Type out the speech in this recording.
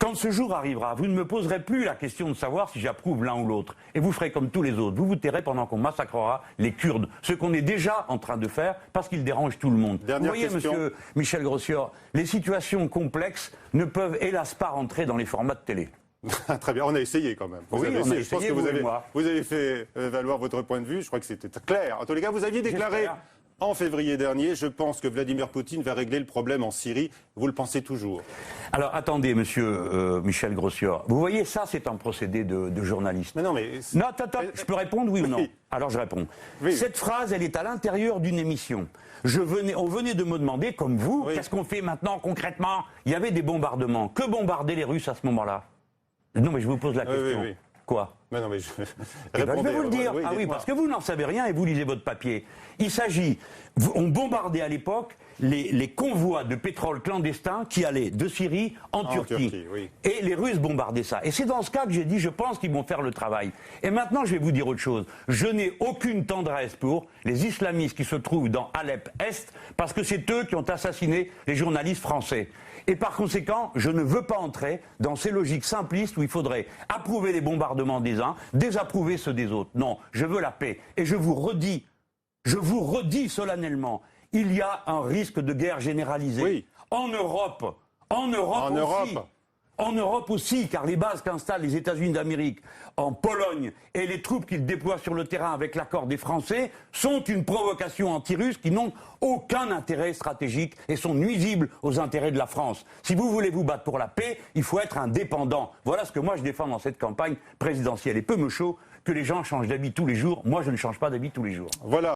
Quand ce jour arrivera, vous ne me poserez plus la question de savoir si j'approuve l'un ou l'autre. Et vous ferez comme tous les autres. Vous vous tairez pendant qu'on massacrera les Kurdes. Ce qu'on est déjà en train de faire parce qu'ils dérangent tout le monde. Dernière vous voyez, question. monsieur Michel Grossior, les situations complexes ne peuvent hélas pas rentrer dans les formats de télé. Très bien, on a essayé quand même. Oui, on a essayé, je pense que vous avez fait valoir votre point de vue. Je crois que c'était clair. En tous les cas, vous aviez déclaré en février dernier, je pense que Vladimir Poutine va régler le problème en Syrie. Vous le pensez toujours? Alors attendez, monsieur Michel Grossior. Vous voyez, ça c'est un procédé de journaliste. Mais non, mais... Non, attends, je peux répondre, oui ou non? Oui. Alors je réponds. Oui. Cette phrase, elle est à l'intérieur d'une émission. On venait de me demander, comme vous, Oui. qu'est-ce qu'on fait maintenant concrètement? Il y avait des bombardements. Que bombardaient les Russes à ce moment-là? Non, mais je vous pose la question. oui. Quoi? Mais non, mais je... Eh ben, je vais vous le dire. Oui, ah oui, dites-moi. parce que vous n'en savez rien et vous lisez votre papier. Il s'agit, on bombardait à l'époque les convois de pétrole clandestins qui allaient de Syrie en Turquie. Oui. Et les Russes bombardaient ça. Et c'est dans ce cas que j'ai dit, je pense qu'ils vont faire le travail. Et maintenant, je vais vous dire autre chose. Je n'ai aucune tendresse pour les islamistes qui se trouvent dans Alep-Est, parce que c'est eux qui ont assassiné les journalistes français. Et par conséquent, je ne veux pas entrer dans ces logiques simplistes où il faudrait approuver les bombardements des uns, désapprouver ceux des autres. Non, je veux la paix. Et je vous redis solennellement, il y a un risque de guerre généralisée. Oui. En Europe aussi. En Europe aussi, car les bases qu'installent les États-Unis d'Amérique en Pologne et les troupes qu'ils déploient sur le terrain avec l'accord des Français sont une provocation anti-russe qui n'ont aucun intérêt stratégique et sont nuisibles aux intérêts de la France. Si vous voulez vous battre pour la paix, il faut être indépendant. Voilà ce que moi je défends dans cette campagne présidentielle. Et peu me chaud que les gens changent d'habit tous les jours. Moi, je ne change pas d'habit tous les jours. Voilà.